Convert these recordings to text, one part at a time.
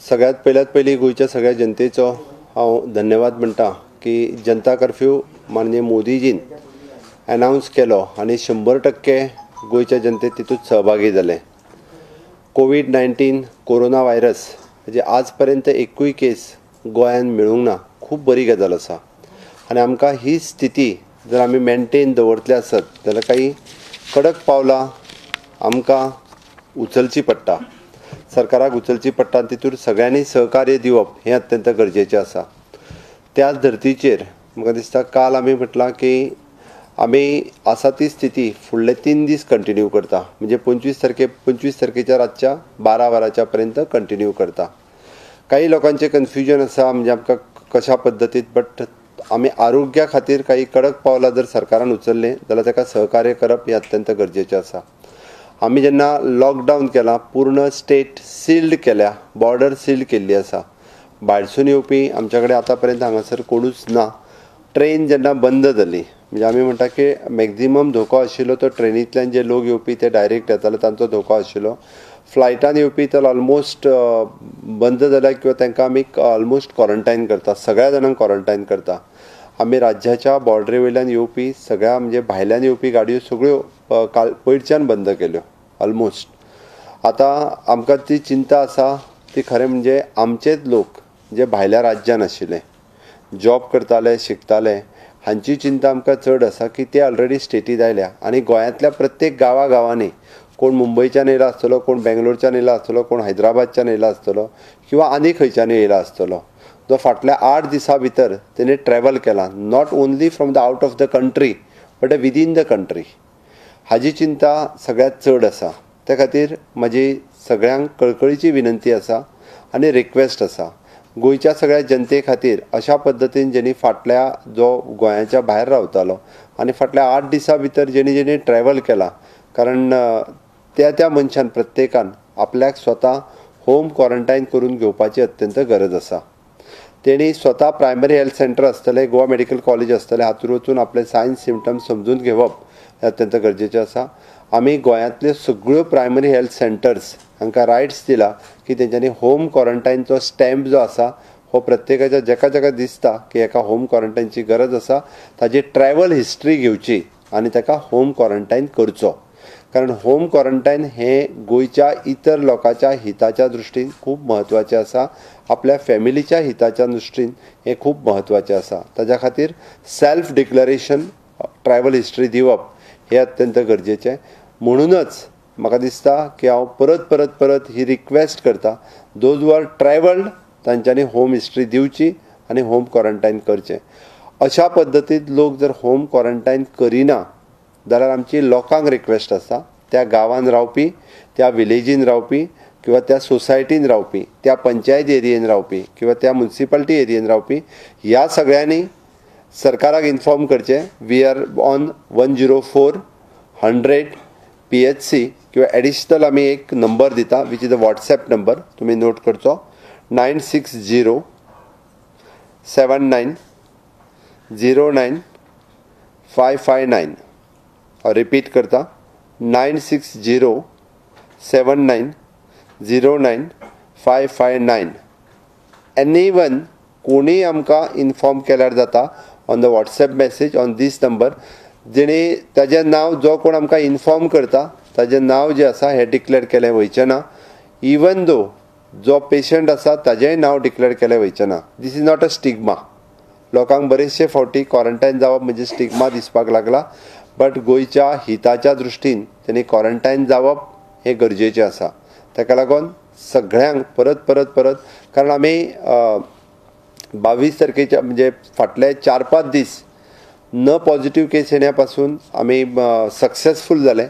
सगळ्यात पयली गोयच्या सगळ्या जनतेचो हांव धन्यवाद म्हणटा की जनता कर्फ्यू माननीय मोदीजीन अनाउन्स केलो आनी 100% गोयच्या जनते तितूंत सहभागी जाले. कोविड-19 कोरोना व्हायरस म्हणजे आज पर्यंत एकूय केस गोंयान मेळूंक ना. खूब बरी गजाल आसा आनी आमकां ही स्थिती जर आमी मेंटेन दवरतले आसत जाल्यार काही कडक पावलां आमकां उचलची पडटा, सरकाराक उचलची पडटा. तितूंत सगळ्यांनी सहकार्य दिवप हें अत्यंत गरजेचें आसा. त्याच धर्तीचेर म्हाका दिसता काल आमी म्हटलां की आमी आसा ती स्थिती फुडले 3 दीस कंटिन्यू करता, म्हणजे 25 तारखेच्या रातच्या 12 वरांच्या पर्यंत कंटिन्यू करता. काही लोकांचे कन्फ्युजन आसा म्हणजे आमकां कशा पद्दतीन, बट आमी आरोग्या खातीर काही कडक पावलां जर सरकारान उचललें जाल्यार ताका सहकार्य करप हें अत्यंत गरजेचें आसा. आमी जेन्ना लॉकडावन केलां, पूर्ण स्टेट सिल्ड केल्या, बॉर्डर सिल्ड केल्ली आसा. भायरसून येवपी आमच्या कडेन आतां पर्यंत हांगासर कोणूच ना. ट्रेन जेन्ना बंद जाली म्हणजे आमी म्हणटा की मॅक्झिमम धोको आशिल्लो तो ट्रेनींतल्यान जे लोक येवपी ते डायरेक्ट येताले तांचो धोको आशिल्लो. फ्लायटान येवपी तर ऑलमोस्ट बंद जाल्या किंवा तांकां आमी ऑलमोस्ट क्वॉरंटायन करता, सगळ्या जाणांक क्वॉरंटायन करता. आमी राज्याच्या बॉर्डरी वयल्यान येवपी सगळ्या म्हणजे भायल्यान येवपी गाडयो सगळ्यो पयरच्यान बंद केल्यो ऑलमोस्ट. आतां आमकां ती चिंता आसा ती खरें म्हणजे आमचेच लोक जे भायल्या राज्यान आशिल्ले, जॉब करताले, शिकताले, हांची चिंता आमकां चड आसा की ते ऑलरेडी स्टेटींत आयल्या आनी गोंयांतल्या प्रत्येक गांवांनी कोण मुंबयच्यान येयला आसतलो, कोण बेंगलोरच्यान येयला आसतलो, कोण हैदराबादच्यान येयला आसतलो किंवा आनी खंयच्यान येयला आसतलो, जो फाटल्या 8 दिसां भितर तेणे ट्रॅव्हल केला, not only from the out of the country but within the country. हाजी चिंता सगळ्यांत चड आसा. त्या खातीर म्हजी सगळ्यांक कळकळीची विनंती आसा आनी रिक्वेस्ट आसा गोंयच्या सगळ्या जनते खातीर अशा पद्दतीन जेणी फाटल्या जो गोंयाच्या भायर रावतालो आनी फाटल्या 8 दिसां भितर जेणी ट्रॅव्हल केला, कारण त्या मनशान प्रत्येकान आपल्याक स्वता होम क्वॉरंटायन करून घेवपाची अत्यंत गरज आसा. तेणी स्वता प्रायमरी हेल्थ सेंटर आसतले, गोवा मेडिकल कॉलेज आसतले, हातूंत वचून आपले सायन्स सिम्पटम्स समजून घेवप हें अत्यंत गरजेचें आसा. आमी गोंयांतल्यो सगळ्यो प्रायमरी हेल्थ सेंटर्स हांकां रायट्स दिला की तेंच्यांनी होम क्वॉरंटायनचो स्टॅम्प जो आसा हो प्रत्येकाच्या जाका दिसता की एका होम क्वॉरंटायनची गरज आसा ताची ट्रॅव्हल हिस्ट्री घेवची आनी ताका होम क्वॉरंटायन करचो. कारण होम क्वॉरंटायन हें गोंयच्या इतर लोकांच्या हिताच्या दृश्टीन खूब म्हत्वाचें आसा, आपल्या फॅमिलीच्या हिताच्या दृश्टीन हें खूब म्हत्वाचें आसा. ताच्या खातीर सेल्फ डिक्लरेशन ट्रॅव्हल हिस्ट्री दिवप हें अत्यंत गरजेचें. म्हणूनच म्हाका दिसता की हांव परत ही रिक्वेस्ट करता, दोज हू आर ट्रॅव्हल्ड तांच्यांनी होम हिस्ट्री दिवची आनी होम क्वॉरंटायन करचें. अशा पद्दतीन लोक जर होम क्वॉरंटायन करिना जाल्यार आमची लोकांक रिक्वेस्ट आसा, त्या गांवांत रावपी, त्या विलेजीन रावपी किंवा त्या सोसायटीन रावपी, त्या पंचायत एरियेन रावपी किंवा त्या म्युनिसिपालिटी एरियेन रावपी ह्या सगळ्यांनी सरकाराक इन्फॉर्म करचें. वी आर ऑन 104 100 PHC किंवा एडिशनल आमी एक नंबर दिता which is a WhatsApp number, तुमी नोट करचो 960 79 09 559. हांव रिपीट करता 960 79 09 559. एनीवन कोणीय आमकां इन्फॉर्म केल्यार जाता on the WhatsApp message on this number. जेणे ताजें नांव जो कोण आमकां इन्फॉर्म करता ताजें नांव जें आसा हें डिक्लेअर केलें वयचें ना. इवन दो जो पेशंट आसा ताजेंय नांव डिक्लेअर केलें वयचें ना. This is not a stigma. लोकांक बरेचशे फावटी क्वॉरंटायन जावप म्हणजे स्टिग्मा दिसपाक लागला, बट गोंयच्या हिताच्या दृश्टीन तेणी क्वॉरंटायन जावप हें गरजेचें आसा. ताका लागून सगळ्यांक परत कारण आमी 22 तारखेच्या म्हणजे फाटले 4-5 दीस न पॉझिटिव्ह केस येण्या पासून आमी सक्सेसफूल जाले.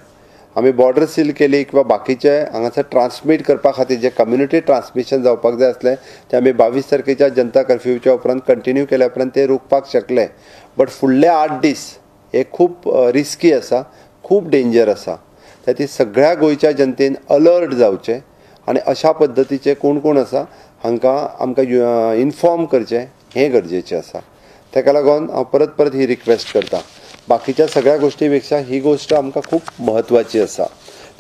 आमी बॉर्डर सील केली किंवा बाकीचे हांगासर ट्रान्समीट करपा खातीर जे कम्युनिटी ट्रान्समिशन जावपाक जाय आसलें ते आमी 22 तारखेच्या जनता कर्फ्यूच्या उपरांत कंटिन्यू केल्या उपरांत ते रोखपाक शकले. बट फुडले 8 दीस हे खूब रिस्की आसा, खूब डेंजर आसा. त्या सगळ्या गोंयच्या जनतेन अलर्ट जावचें आनी अशा पद्दतीचे कोण आसा हांकां आमकां इन्फॉर्म करचें हें गरजेचें आसा. ताका लागून हांव परत ही रिक्वेस्ट करता. बाकीच्या सगळ्या गोश्टी पेक्षा ही गोश्ट आमकां खूब म्हत्वाची आसा.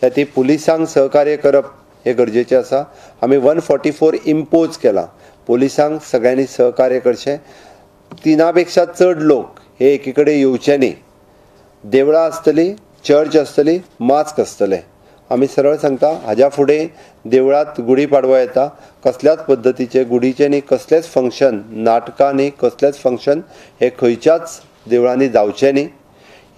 त्या ती पुलिसांक सहकार्य करप हे गरजेचें आसा. आमी 144 इम्पोज केला. पोलिसांक सगळ्यांनी सहकार्य करचें. 3 पेक्षा चड लोक हे एकी कडेन येवचे न्ही. देवळां आसतली, चर्च आसतली, मास्क आसतले. आमी सरळ सांगता, हाज्या फुडें देवळांत गुडी पाडवो येता, कसल्याच पद्दतीचे गुडीचे न्ही कसलेच फंक्शन, नाटकां न्ही कसलेच फंक्शन हे खंयच्याच देवळांनी जावचे न्ही.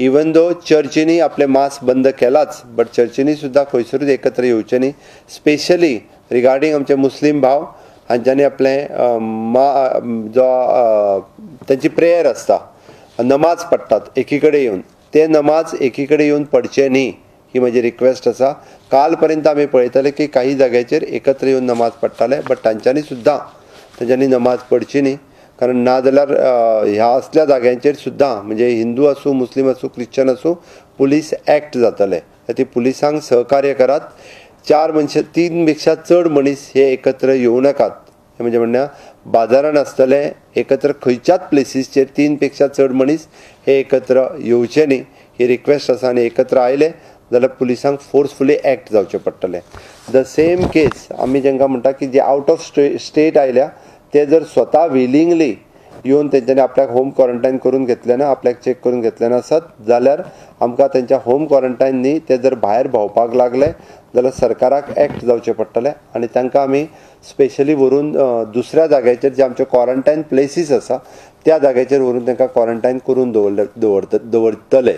इवन दो चर्चींनी आपले मास बंद केलाच, बट चर्चींनी सुद्दां खंयसरूच एकत्र येवचे न्ही. स्पेशली रिगार्डींग आमचे मुस्लीम भाव हांच्यांनी आपले जो तांची प्रेयर आसता, नमाज पडटात एकी कडेन येवन, ते नमाज एकी कडेन येवन पडचे न्ही ही म्हजी रिक्वेस्ट आसा. काल पर्यंत आमी पळयताले की काही जाग्याचेर एकत्र येवन नमाज पडटाले, बट तांच्यांनी सुद्दां तांच्यांनी नमाज पडची न्ही. कारण ना जाल्यार ह्या असल्या जाग्यांचेर सुद्दां म्हणजे हिंदू आसूं, मुस्लीम आसूं, क्रिश्चन आसूं, पुलीस एक्ट जातले. ती पुलिसांक सहकार्य करात. 3 पेक्षा चड मनीस हे एकत्र येवं नाकात. हे म्हणजे म्हणणें बाजारान आसतले एकत्र खंयच्याच प्लेसीसचेर 3 पेक्षा चड मनीस हे एकत्र येवचे न्ही ही रिक्वेस्ट आसा. आनी एकत्र आयले जाल्यार पुलिसांक फोर्सफुली एक्ट जावचें पडटलें. द सेम केस आमी जेंकां म्हणटा की जे आउट ऑफ स्टेट आयल्या ते जर स्वता विलिंगली येवन तेंच्यांनी आपल्याक होम क्वॉरंटायन करून घेतले ना, आपल्याक चेक करून घेतले नासत जाल्यार आमकां तेंच्या होम क्वॉरंटायन न्ही, ते जर भायर भोंवपाक लागले जाल्यार सरकाराक एक्ट जावचें पडटलें. आनी तांकां आमी स्पेशली व्हरून दुसऱ्या जाग्याचेर जे आमचे क्वॉरंटायन प्लेसीस आसा त्या जाग्याचेर व्हरून तांकां क्वॉरंटायन करून दवरतले.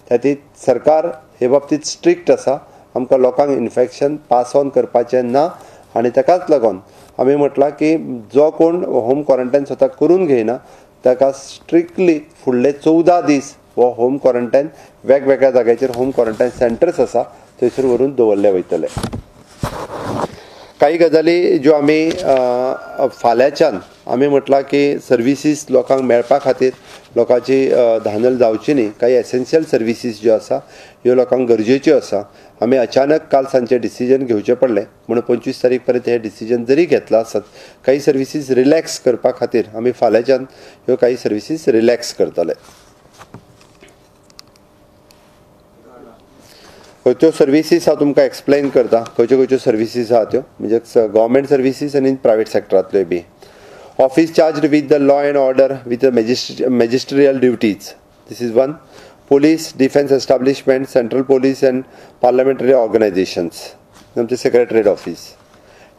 त्या सरकार हे बाबतींत स्ट्रिक्ट आसा. आमकां लोकांक इन्फेक्शन पास ऑन करपाचें ना. आनी ताकाच लागून आमी म्हटलां की जो कोण होम क्वॉरंटायन स्वता करून घेयना ताका स्ट्रिक्टली फुडले 14 दीस हो होम क्वॉरंटायन वेगवेगळ्या जाग्याचेर होम क्वॉरंटायन सेंटर्स आसा थंयसर व्हरून दवरले वयतले. काही गजाली ज्यो आमी फाल्यांच्यान आमी म्हटलां की सर्विसीस लोकांक मेळपा खातीर लोकांची धांदल जावची न्ही. काही एसेन्शियल सर्विसीस ज्यो आसा ह्यो लोकांक गरजेच्यो आसा. आमी अचानक काल सांचे डिसिजन घेवचें पडलें म्हणून 25 तारीख पर्यंत हे डिसिजन जरी घेतला आसत काही सर्विसीस रिलॅक्स करपा खातीर आमी फाल्यांच्यान ह्यो काही सर्विसीस रिलॅक्स करतले. खंयच्यो सर्विसीस हांव तुमकां एक्सप्लेन करता. खंयच्यो सर्विसीस आहा त्यो म्हणजे गव्हर्मेंट सर्विसीस आनी प्रायवेट सेक्टरांतल्यो बी. Office charged with the law and order with the magisterial duties. This is one. Police, defense establishment, central police and parliamentary organizations. आमचे सेक्रेटरीएट ऑफिस.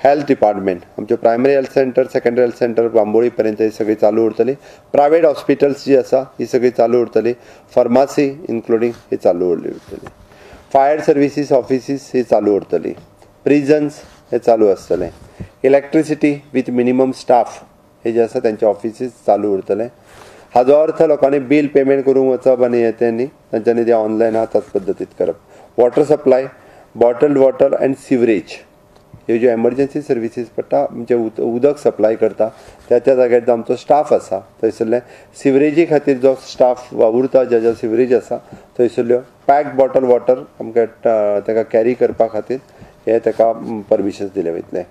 हेल्थ डिपार्टमेंट आमचे primary health centre, secondary health centre Bambolim पर्यंत ही सगळी चालू उरतली. Private hospitals जी आसा ही सगळी चालू उरतली. फार्मासी इन्क्लुडींग ही चालू उरतली. फायर सर्विसीस ऑफिसीस ही चालू उरतली. प्रिजन्स हे चालू आसतले. इलेक्ट्रिसिटी विथ मिनिमम स्टाफ हे जे आसा तांचे ऑफिसीस चालू उरतले. हाजो अर्थ लोकांनी बिल पेमेंट करूंक वचप आनी येते न्ही, तांच्यांनी ते ऑनलायन आहा त्याच पद्दतीत करप. Water supply, bottled water end sewerage ह्यो ज्यो एमर्जन्सी सर्विसीस पडटा म्हणजे उदक सप्लाय करता त्या जाग्यार जो आमचो स्टाफ आसा थंयसरले सिवरेजी खातीर जो स्टाफ वावुरता ज्या सिवरेज आसा थंयसरल्यो पॅक्ड बॉटल वॉटर आमकां ताका कॅरी करपा खातीर हे ताका परमिशन्स दिले वयतले.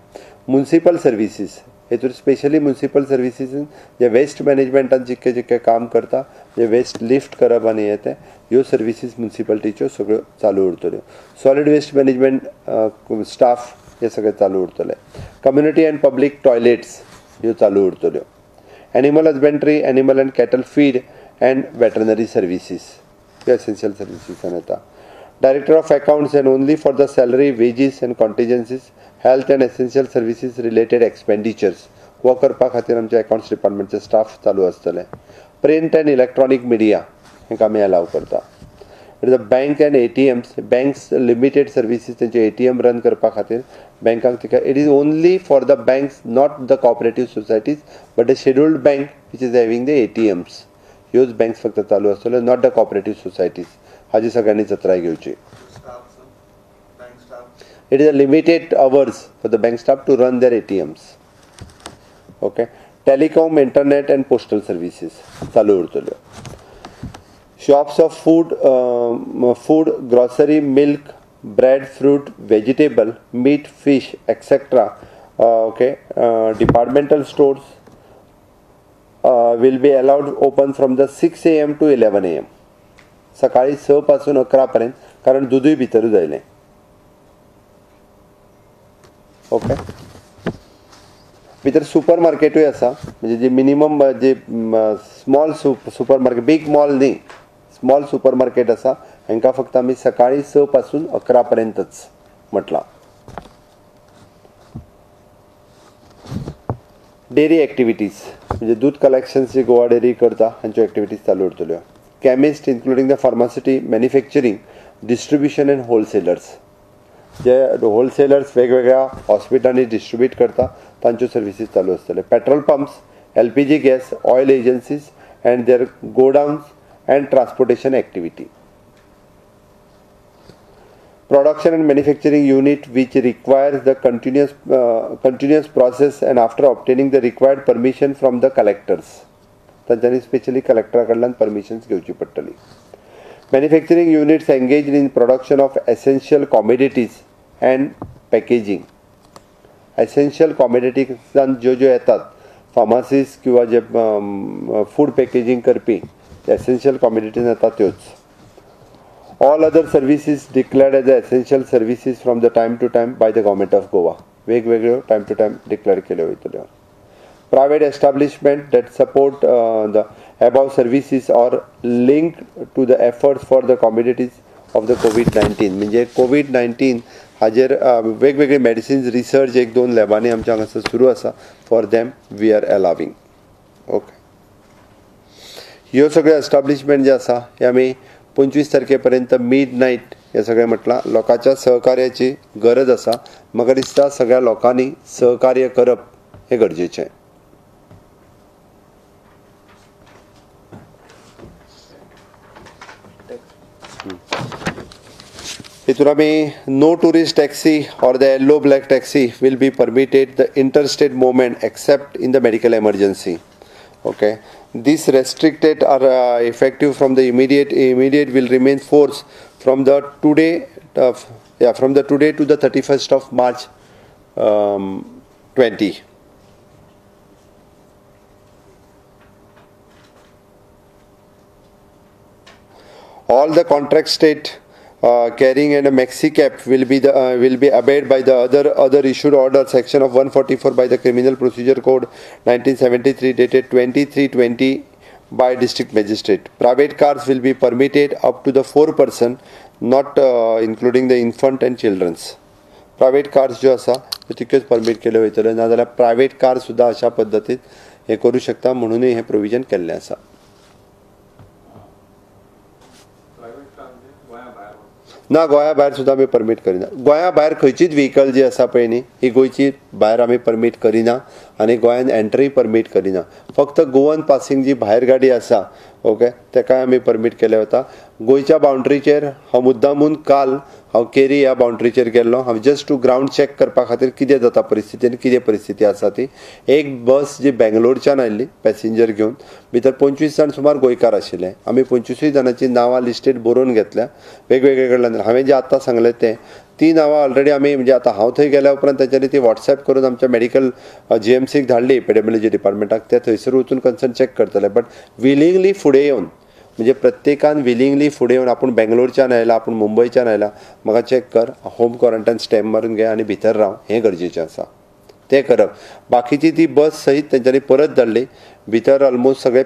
म्युनिसिपल सर्विसीस हेतून स्पेशली म्युनिसिपल सर्विसीसीन जे वेस्ट मॅनेजमेंटान जितके काम करता जे वेस्ट लिफ्ट करप आनी येते ह्यो सर्विसीस म्युनिसिपालिटीच्यो सगळ्यो चालू उरतल्यो. सॉलिड वेस्ट मॅनेजमेंट स्टाफ हे सगळे चालू उरतले. कम्युनिटी एंड पब्लीक टॉयलेट्स ह्यो चालू उरतल्यो. Animal husbandry, animal and cattle feed and veterinary services ह्यो एसेन्शियल सर्विसीसान येता. Director of accounts and only for the salary, wages and contingencies, health and essential services related expenditures हो करपा खातीर आमचे अकाउंट्स डिपार्टमेंटचे स्टाफ चालू आसतले. प्रिंट एंड इलेक्ट्रॉनिक मिडिया हेंकां आमी अलाव करता. It is the bank and ATMs, banks limited services तेंचे ATM रन करपा खातीर बँकांक तिका it is only for the banks, not the cooperative societies but the scheduled bank which is having the ATMs ह्योच बँक्स फक्त चालू आसतल्यो, not the cooperative societies. हाजी सगळ्यांनी जत्राय घेवची. It is a limited hours for the bank staff to run their ATMs. Okay. Telecom, internet and postal services चालू उरतल्यो. Shops of food, grocery, milk, bread, fruit, vegetable, meat, fish, etc. Departmental stores will be allowed open from the 6 AM to 11 AM. सकाळी 6 पासून 11 पर्यंत कारण दूधय भितर जायलें. Okay. भितर super मार्केटूय आसा, म्हणजे जे मिनिमम जे small super market, big mall न्ही, स्मॉल सुपर मार्केट आसा हांकां फक्त आमी सकाळी 6 पासून 11 पर्यंतच म्हटलां. डेअरी ॲक्टिव्हिटीज म्हणजे दूध कलेक्शन्स जे गोवा डेअरी करता हांच्यो ॲक्टिव्हिटीज चालू उरतल्यो. Chemist including the pharmacy, manufacturing, distribution and wholesalers, जे होलसेलर्स वेगवेगळ्या हॉस्पिटलांनी डिस्ट्रिब्यूट करता तांच्यो सर्विसीस चालू आसतले. Petrol pumps, LPG gas, oil agencies and their godowns and transportation activity. Production and manufacturing unit which requires the continuous process and after obtaining the required permission from the collectors. तांच्यांनी specially कलेक्टरा कडल्यान permissions घेवची पडटली. Manufacturing units engaged in production of essential commodities and packaging. Essential commodities ज्यो येतात फार्मासीज किंवा जे food packaging करपी essential commodities येतात त्योच. All other services declared as essential services from the time to time by the government of Goa. वेगवेगळ्यो time to time declare केल्यो वयतल्यो. Private establishment that support the above services or linked to the efforts for the commodities of the COVID-19. म्हणजे COVID-19 हाजेर वेगवेगळे medicines research 1-2 लॅबांनी आमच्या हांगासर सुरू आसा. For them we are allowing. Okay. ह्यो सगळे एस्टाब्लिशमेंट जे आसा हे आमी 25 तारखेपर्यंत मिडनाईट हे सगळें म्हटलां. लोकांच्या सहकार्याची गरज आसा. म्हाका दिसता सगळ्या लोकांनी सहकार्य करप हें गरजेचें. हितून आमी no tourist taxi or the yellow black taxi will be permitted the interstate movement except in the medical emergency. Okay, these restricted are effective from the immediate will remain force from the today to the 31st of March 20. All the contract state carrying and a maxi cap will be obeyed by the other issued order section of 144 by the Criminal Procedure Code 1973 dated 23/20 by district magistrate. Private cars will be permitted up to the 4 person, not including the infant and children's. Private cars जो आसा तितक्योच permit केल्यो वयतल्यो, नाजाल्यार private car सुद्दां अशा पद्दतीन हे करूं शकता म्हणूनय हे प्रोविजन केल्लें आसा. ना गोंया भायर सुद्दां आमी परमीट करिना. गोंया भायर खंयचीच व्हेकल जी आसा पळय न्ही ही गोंयची भायर आमी परमीट करिना आनी गोंयान एंट्री परमीट करिना. फक्त गोवन पासिंग जी भायर गाडी आसा ओके ताकाय आमी परमीट केले वता. गोंयच्या बाउंड्रीचेर हांव मुद्दामून काल हांव केरी ह्या बाउंड्रीचेर गेल्लो. हांव जस्ट टू ग्राउंड चॅक करपा खातीर कितें जाता परिस्थिती आनी कितें परिस्थिती आसा ती. एक बस जी बेंगलोरच्यान आयिल्ली पॅसेंजर घेवन, भितर 25 जाण सुमार गोंयकार आशिल्ले. आमी 25 जाणांची नांवां लिस्टेड बरोवन घेतल्या वेगवेगळे कडल्यान. हांवें जे आतां सांगलें तें ती नांवां ऑलरेडी आमी म्हणजे आतां हांव थंय गेल्या उपरांत तांच्यांनी ती व्हॉट्सॲप करून आमच्या मेडिकल GMCक धाडली एपिडेमियोलॉजी डिपार्टमेंटाक. ते थंयसर वचून कन्सर्न चॅक करतले. बट विलिंगली फुडें येवन म्हणजे प्रत्येकान विलिंगली फुडें येवन आपूण बेंगलोरच्यान आयला, आपूण मुंबयच्यान आयला, म्हाका चॅक कर, होम क्वॉरंटायन स्टॅम्प मारून घे आनी भितर राव, हें गरजेचें आसा. तें करप. बाकीची ती बस सहीत तेंच्यांनी परत धाडली. भितर ऑलमोस्ट सगळे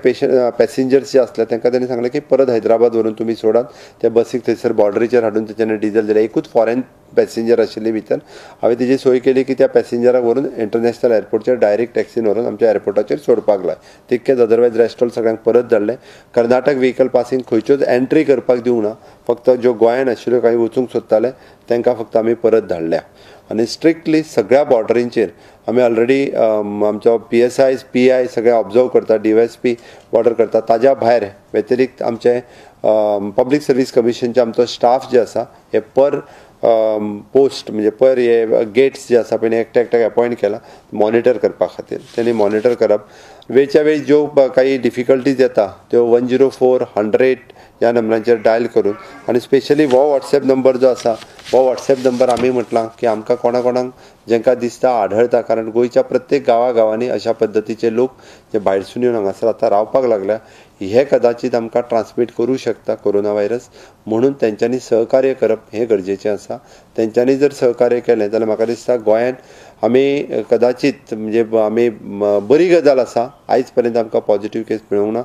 पॅसेंजर्स जे आसले तांकां तांणी सांगलें की परत हैदराबाद व्हरून तुमी सोडात. त्या बसीक थंयसर बॉर्डरीचेर हाडून तेंच्यांनी डिझेल दिलें. एकूच फॉरेन पॅसेंजर आशिल्ली भितर. हांवें तेजी सोय केली की त्या पॅसेंजराक व्हरून इंटरनॅशनल एअरपोर्टचेर डायरेक्ट टॅक्सीन व्हरून आमच्या एअरपोर्टाचेर सोडपाक लाय. तितकेच अदरवायज रेस्ट ऑल सगळ्यांक परत धाडलें. कर्नाटक व्हेकल पासिंग खंयच्योच एंट्री करपाक दिवंक ना. फक्त ज्यो गोंयान आशिल्ल्यो काही वचूंक सोदताले तांकां फक्त आमी परत धाडल्या. आनी स्ट्रिक्टली सगळ्या बॉर्डरींचेर आमी ऑलरेडी आमचो PSI PI सगळे ऑब्जर्व करता, DYSP ऑर्डर करता. ताज्या भायर व्यतिरिक्त आमचे पब्लीक सर्वीस कमिशनचे आमचो स्टाफ जे आसा हे पर पोस्ट म्हणजे पर हे गेट्स जे आसा पळय एकट्या एकट्याक अपॉयंट केला मॉनिटर करपा खातीर. त्यांनी मॉनिटर करप. वेळच्या वेळी ज्यो काही डिफिकल्टीज येता त्यो 10400 ह्या नंबरांचेर डायल करून आनी स्पेशली हो WhatsApp नंबर जो आसा हो WhatsApp नंबर आमी म्हटलां की आमकां कोणाक जेंकां दिसता आढळता, कारण गोंयच्या प्रत्येक गांवांनी अशा पद्दतीचे लोक जे भायरसून येवन हांगासर आतां रावपाक लागल्या. हे कदाचित आमकां ट्रान्समीट करूं शकता कोरोना व्हायरस. म्हणून तेंच्यांनी सहकार्य करप हें गरजेचें आसा. तेंच्यांनी जर सहकार्य केलें जाल्यार म्हाका दिसता गोंयांत आमी कदाचित म्हणजे आमी बरी गजाल आसा आयज पर्यंत आमकां पॉझिटिव्ह केस मेळूंक ना.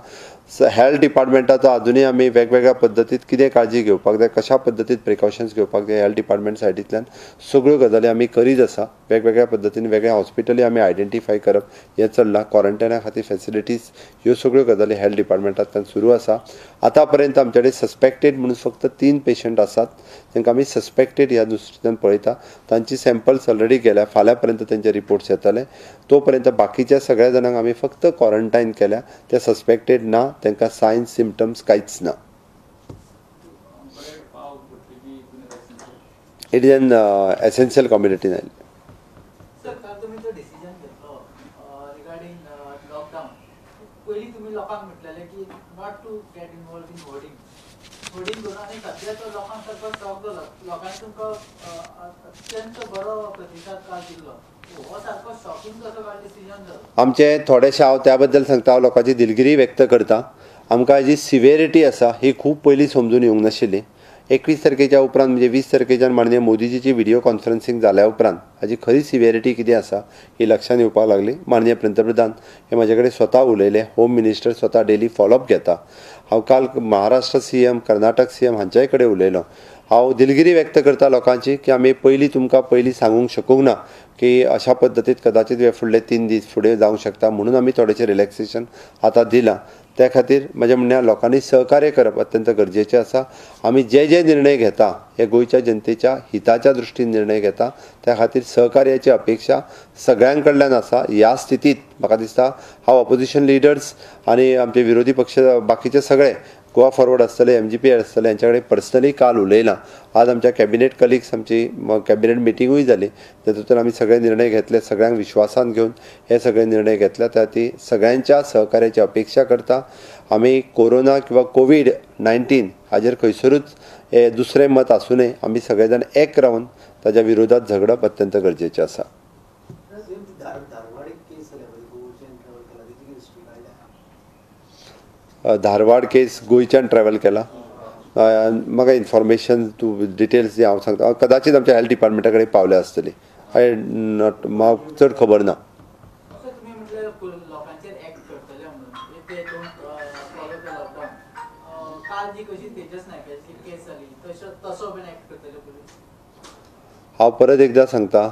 हेल्थ डिपार्टमेंटाचो अजुनूय आमी वेगवेगळ्या पद्दतीत कितें काळजी घेवपाक जाय, कशा पद्दतीत प्रिकॉशन्स घेवपाक जाय, हेल्थ डिपार्टमेंट सायडींतल्यान सगळ्यो गजाली आमी करीत आसा. वेगवेगळ्या पद्दतीन वेगळे हॉस्पिटली आमी आयडेंटिफाय करप हें चल्लां. क्वॉरंटायना खातीर फॅसिलिटीज ह्यो सगळ्यो गजाली हेल्थ डिपार्टमेंटांतल्यान सुरू आसा. आतां पर्यंत आमचे कडेन सस्पेक्टेड म्हणून फक्त 3 पेशंट आसात, तांकां आमी सस्पेक्टेड ह्या दृश्टीन पळयता. तांची सॅम्पल्स ऑलरेडी गेल्या, फाल्यां पर्यंत तांचे रिपोर्ट्स येतले. तो पर्यंत बाकीच्या सगळ्या जाणांक आमी फक्त क्वॉरंटायन केल्या. ते सस्पेक्टेड ना, तांकां सायन्स सिम्पटम्स कांयच ना. It is an essential community आयिल्ली. पयलीं तुमी लोकांक म्हटलेलें की not to get involve in hoarding करून आनी सद्या तो लोकांक सारको शॉक जालो. लोकांनी तुमकां अत्यंत बरो प्रतिसाद काल दिल्लो. हो सारको शॉकिंग कसो काल डिसिजन जालो? आमचे थोडेशे हांव त्या बद्दल सांगता. हांव लोकांची दिलगिरी व्यक्त करता. आमकां हाजी सिव्हिरिटी आसा ही खूब पयलीं समजून येवंक नाशिल्ली. 21 तारखेच्या उपरांत म्हणजे 20 तारखेच्यान माननीय मोदीजीची व्हिडिओ कॉन्फरन्सिंग जाल्या उपरांत हाजी खरी सिव्हिरिटी कितें आसा ही लक्षांत येवपाक लागली. माननीय पंतप्रधान हे म्हाजे कडेन स्वता उलयले. होम मिनिस्टर स्वता डेली फॉलोअप घेता. हांव काल महाराष्ट्र CM, कर्नाटक CM हांच्याय कडेन उलयलो. हांव दिलगिरी व्यक्त करता लोकांची की आमी तुमकां पयलीं सांगूंक शकूंक ना की अशा पद्दतीत कदाचित हे फुडले 3 दीस फुडें जावंक शकता, म्हणून आमी थोडेशें रिलॅक्सेशन आतां दिलां. त्या खातीर म्हजें म्हणणें लोकांनी सहकार्य करप अत्यंत गरजेचें आसा. आमी जे निर्णय घेता हे गोंयच्या जनतेच्या हिताच्या दृश्टीन निर्णय घेता. त्या खातीर सहकार्याची अपेक्षा सगळ्यां कडल्यान आसा. ह्या स्थितीत म्हाका दिसता हांव ऑपोजिशन लिडर्स आनी आमचे विरोधी पक्ष बाकीचे सगळे गोवा फॉरवर्ड आसतले, MGP आसतले, हांच्या कडेन पर्सनली काल उलयलां. आज आमच्या कॅबिनेट कलिग्स आमची कॅबिनेट मिटिंगूय जाली. तातूंत आमी सगळे निर्णय घेतले. सगळ्यांक विश्वासान घेवन हे सगळे निर्णय घेतल्या. त्या खातीर सगळ्यांच्या सहकार्याची अपेक्षा करता. आमी कोरोना किंवा COVID-19 हाजेर खंयसरूच हे दुसरें मत आसूं नये. आमी सगळे जाण एक रावन ताच्या विरोधात झगडप अत्यंत गरजेचें आसा. धारवाड केस गोंयच्यान ट्रॅव्हल केला. म्हाका इन्फॉर्मेशन टू डिटेल्स जे हांव सांगता कदाचित आमच्या हेल्थ डिपार्टमेंटा कडेन पावले आसतली. म्हाका चड खबर ना. हांव परत एकदां सांगता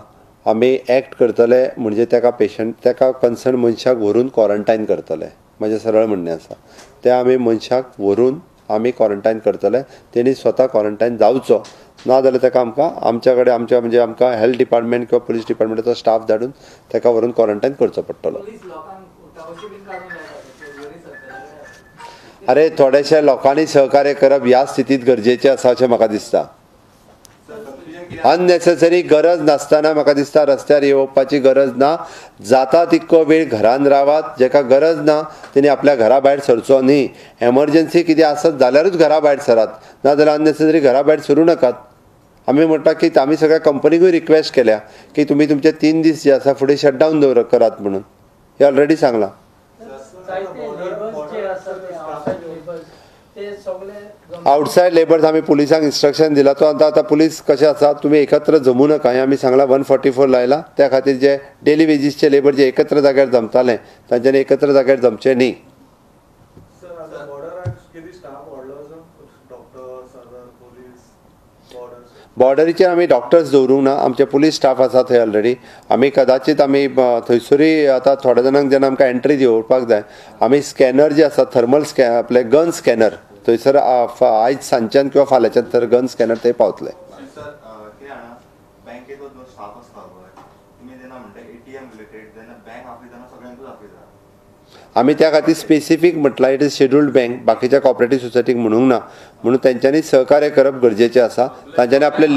आमी एक्ट करतले म्हणजे ताका कन्सर्न मनशाक व्हरून क्वॉरंटायन करतले. म्हजें सरळ म्हणणें आसा. ते आमी मनशाक व्हरून आमी क्वॉरंटायन करतले. तेणी स्वता क्वॉरंटायन जावचो ना जाल्यार ताका आमच्या कडेन म्हणजे आमकां हेल्थ डिपार्टमेंट किंवा पुलीस डिपार्टमेंटाचो स्टाफ धाडून ताका व्हरून क्वॉरंटायन करचो पडटलो. अरे थोडेशे लोकांनी सहकार्य करप ह्या स्थितीत गरजेचें आसा अशें म्हाका दिसता. अननेसेसरी गरज नासतना म्हाका दिसता रस्त्यार येवपाची गरज ना. जाता तितको वेळ घरान रावात. जेका गरज ना तेणी आपल्या घरा भायर सरचो न्ही. एमर्जन्सी कितें आसत जाल्यारूच घरा भायर सरात, ना जाल्यार अननेसेसरी घरा भायर सरूं नाकात. आमी म्हणटा की आमी सगळ्या कंपनीकूय रिक्वेस्ट केल्या की तुमी तुमचे 3 दीस जे आसा फुडें शटडावन करात म्हणून. हे ऑलरेडी सांगलां. आउटसायड लेबर्स आमी पुलिसांक इन्स्ट्रक्शन दिला. तो आतां पुलीस कशें आसा तुमी एकत्र जमू नका हें आमी सांगलां. 144 लायला. त्या खातीर जे डेली वेजीसचे लेबर जे एकत्र जाग्यार जमताले तांच्यांनी एकत्र जाग्यार जमचे न्ही. बॉर्डरीचेर आमी डॉक्टर्स दवरूंक ना. आमचे पुलीस स्टाफ आसा थंय ऑलरेडी. आमी कदाचित आमी थंयसरूय आतां थोड्या जाणांक जेन्ना आमकां एंट्री दिवपाक जाय आमी स्कॅनर जे आसा थर्मल आपले गन स्कॅनर थंयसर आयज सांजच्यान किंवा फाल्यांच्यान तर गन स्कॅनर थंय पावतले. आमी त्या खातीर स्पेसिफीक म्हटलां इट इज शेड्युल्ड बँक. बाकीच्या कॉपरेटीव सोसायटीक म्हणूंक ना. म्हणून तेंच्यांनी सहकार्य करप गरजेचें आसा. तांच्यांनी आपले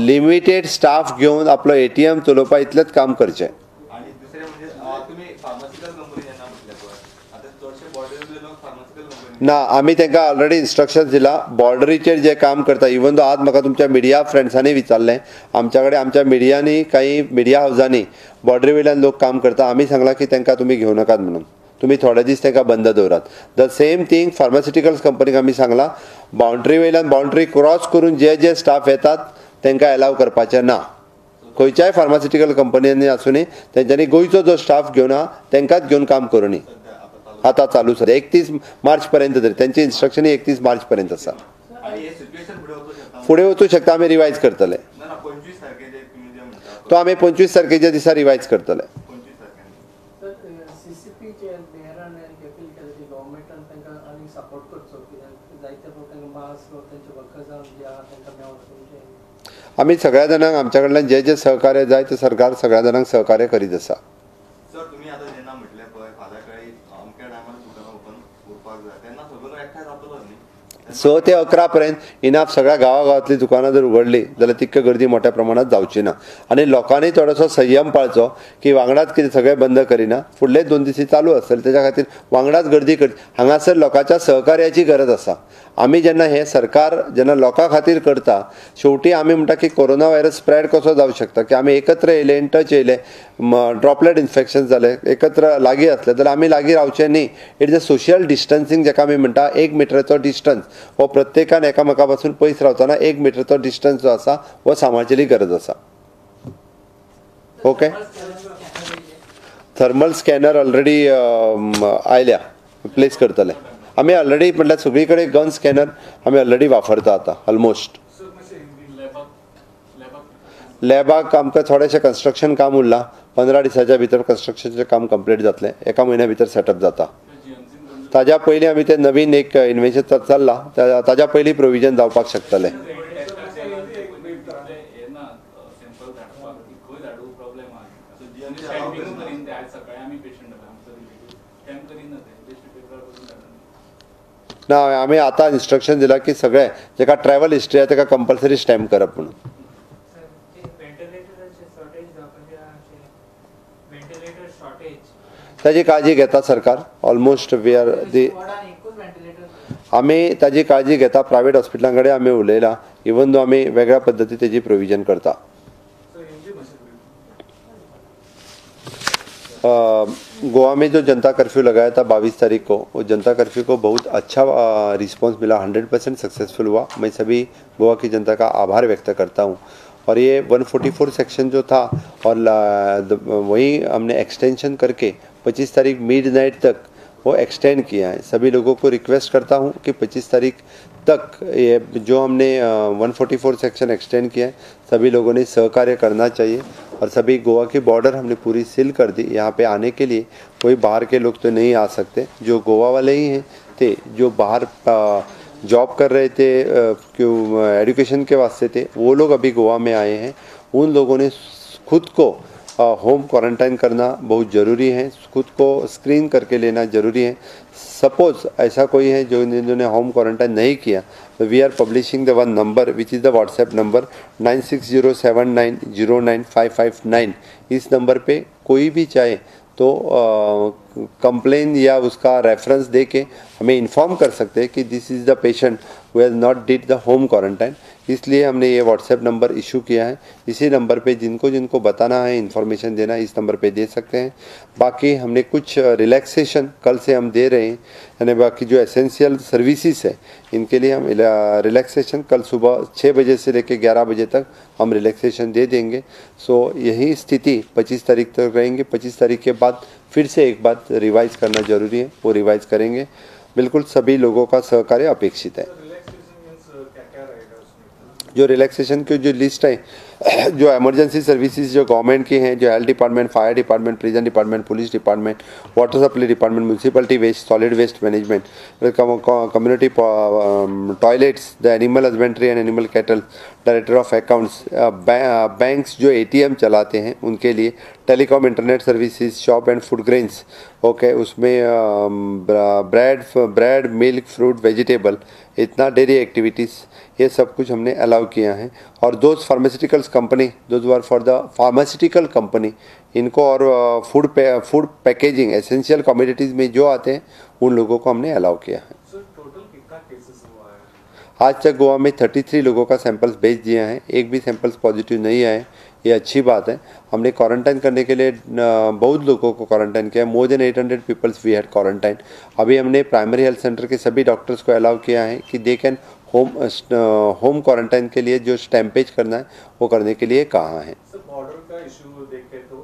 लिमिटेड स्टाफ घेवन आपलो ATM चलोवपा इतलेंच काम करचें. ना आमी तांकां ऑलरेडी इन्स्ट्रक्शन दिला. बॉर्डरीचेर जे काम करता इवन दो आज म्हाका तुमच्या मिडिया फ्रेंड्सांनी विचारलें आमच्या कडेन आमच्या मिडियांनी काही मिडिया हावजांनी बॉर्डरी वयल्यान लोक काम करता. आमी सांगलां की तांकां तुमी घेवं नाकात म्हणून. तुमी थोडे दीस तांकां बंद दवरात. द सेम थिंग फार्मास्युटिकल्स कंपनीक आमी सांगलां बाउंड्री वयल्यान बाउंड्री क्रॉस करून जे स्टाफ येतात तांकां एलाव करपाचें ना. खंयच्याय फार्मास्युटिकल कंपनींनी आसूनी तेंच्यांनी गोंयचो जो स्टाफ घेवन आहा तेंकांच घेवन काम करूनी आतां चालू सध्या 31 मार्च पर्यंत तरी तेंची इन्स्ट्रक्शन 31 मार्च पर्यंत आसा. फुडें वचूं शकता आमी रिवायज करतले तो आमी 25 तारखेच्या दिसा रिवायज करतले. आमी सगळ्या जाणांक आमच्या कडल्यान जे जे सहकार्य जाय ते सरकार सगळ्या जाणांक सहकार्य करीत आसा. सर तुम्ही आता जेन्ना म्हटलें पळय फाल्यां काळी अमक्या टायमार दुकानां ओपन उरपाक जाय तेन्ना सगळो एकठांय जातलो न्ही. 6 ते 11 पर्यंत इनाफ सगळ्या गांवागांवांतली दुकानां जर उगडली जाल्यार तितकी गर्दी मोठ्या प्रमाणात जावची ना आनी लोकांनी थोडोसो संयम पाळचो की वांगडाच कितें सगळें बंद करिना फुडले 2 दीस चालू आसतले त्याच्या खातीर वांगडाच गर्दी करची. हांगासर लोकांच्या सहकार्याची गरज आसा. आमी जेन्ना हे सरकार जेन्ना लोकां खातीर करता शेवटी आमी म्हणटा की कोरोना व्हायरस स्प्रेड कसो जावं शकता की आमी एकत्र येयले इन टच येयले ड्रॉपलेट इन्फेक्शन जाले एकत्र लागीं आसले जाल्यार आमी लागीं रावचे न्ही. It is a social distancing जेका आमी म्हणटा 1 मिटराचो डिस्टन्स हो प्रत्येकान एकामेका पासून पयस रावतना 1 मिटराचो डिस्टन्स जो आसा हो सांबाळचेली गरज आसा. ओके थर्मल स्कॅनर ऑलरेडी आयल्या प्लेस करतले आमी ऑलरेडी म्हटल्यार सगळी कडेन गन स्कॅनर आमी ऑलरेडी वापरता आतां ऑलमोस्ट. लॅबाक आमकां थोडेशें कन्स्ट्रक्शन काम उरलां 15 दिसाच्या भितर कन्स्ट्रक्शनचें काम कंप्लीट जातलें 1 म्हयन्या भितर सेटअप जाता. ताज्या पयलीं आमी तें नवीन एक इन्व्हेन्शन चल्लां ताज्या पयलीं प्रोविजन जावपाक शकतलें. ना आमी आतां इन्स्ट्रक्शन दिलां की सगळे जेका ट्रॅव्हल हिस्ट्री आसा तेका कंपल्सरी स्टॅम्प करप म्हणून. ताजी काळजी घेता सरकार ऑलमोस्ट वी आर दी आमी ताजी काळजी घेता. प्रायवेट हॉस्पिटलां कडेन आमी उलयला इवन दो आमी वेगळ्या पद्दती तेजी प्रोविजन करता. गोवा में जो जनता कर्फ्यू लगाया था 22 तारीख को वो जनता कर्फ्यू को बहुत अच्छा रिस्पांस मिला 100% सक्सेसफुल हुआ. मैं सभी गोवा की जनता का आभार व्यक्त करता हूँ. और ये 144 सेक्शन जो था और वही हमने एक्सटेंशन करके 25 तारीख मिडनाइट तक वो एक्सटेंड किया है. सभी लोगों को रिक्वेस्ट करता हूँ कि 25 तारीख तक ये जो हमने 144 सेक्शन एक्सटेंड किया है सभी लोगों ने सहकार्य करना चाहिए. और सभी गोवा की बॉर्डर हमने पूरी सील कर दी. यहाँ पे आने के लिए कोई बाहर के लोग तो नहीं आ सकते. जो गोवा वाले ही हैं थे जो बाहर जॉब कर रहे थे क्यों एजुकेशन के वास्ते थे वो लोग अभी गोवा में आए हैं. उन लोगों ने खुद को होम क्वारंटाइन करना बहुत ज़रूरी है. खुद को स्क्रीन करके लेना ज़रूरी है. सपोज ऐसा कोई है जो जिन्होंने होम क्वारंटाइन नहीं किया तो we are publishing the one number which is the WhatsApp number 9607909559. इस नंबर पे कोई भी चाहे तो कंप्लेन या उसका रेफरेंस दे के हमें इन्फॉर्म कर सकते हैं कि this is the patient who has not did the home quarantine. इसलिए हमने ये व्हाट्सएप नंबर इशू किया है. इसी नंबर पे जिनको जिनको बताना है इन्फॉर्मेशन देना इस नंबर पे दे सकते हैं. बाकी हमने कुछ रिलैक्सेशन कल से हम दे रहे हैं यानी बाकी जो एसेंशियल सर्विसेज है इनके लिए हम रिलैक्सेशन कल सुबह 6 बजे से लेकर 11 बजे तक हम रिलैक्सेशन दे देंगे. सो यही स्थिति 25 तारीख तक रहेंगे. 25 तारीख के बाद फिर से एक बात रिवाइज करना जरूरी है वो रिवाइज करेंगे. बिल्कुल सभी लोगों का सहकार्य अपेक्षित है. जो रिलैक्सेशन की जो लिस्ट है जो इमरजेंसी सर्विसेज जो गवर्नमेंट की हैं जो health department fire department prison department police department water supply department municipality waste solid waste management community toilets the animal husbandry and animal cattle director of accounts banks जो ATM चलाते हैं उनके लिए telecom internet services shop and food grains okay उसमें bread milk fruit vegetable इतना dairy activities ये सब कुछ हमने अलाउ किया है. और those pharmaceuticals company those are for the pharmaceutical company इनको और फूड पैकेजिंग एसेंशियल कमोडिटीज़ में जो आते हैं उन लोगों को हमने अलाउ किया है. आज तक गोवा में 33 लोगों का सैंपल्स भेज दिए हैं. एक भी सैंपल्स पॉजिटिव नहीं आए. ये अच्छी बात है. हमने क्वारंटाइन करने के लिए बहुत लोगों को क्वारंटाइन किया. More than 800 peoples we had quarantine. अभी हमने प्राइमरी हेल्थ सेंटर के सभी डॉक्टर्स को अलाउ किया है कि दे कैन होम क्वारंटाइन के लिए जो स्टैम्पेज करना है वो करने के लिए कहा है. का इशू देखे तो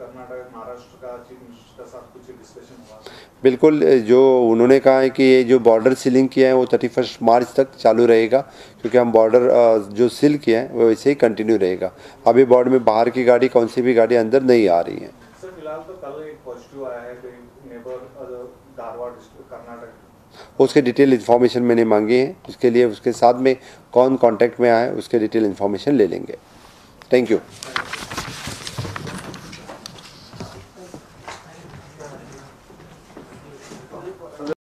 कर्नाटक महाराष्ट्र का चीफ मिनिस्टर के साथ कुछ डिस्कशन हुआ? बिल्कुल, जो उन्होंने कहा है कि ये जो बॉर्डर सीलिंग किया है वो 31 मार्च तक चालू रहेगा, क्योंकि हम बॉर्डर जो सील किया है वो वैसे ही कंटिन्यू रहेगा। अभी बॉर्डर में बाहर की गाड़ी, कौन सी भी गाड़ी अंदर नहीं आ रही है। सर फिलहाल तो कल एक पॉजिटिव आया है नेबर धारवाड़ डिस्ट्रिक्ट कर्नाटक, उसके डिटेल इन्फॉर्मेशन मैंने मांगी है, उसके लिए उसके साथ में कौन कांटेक्ट में आया है उसके डिटेल इन्फॉर्मेशन ले लेंगे। Thank you.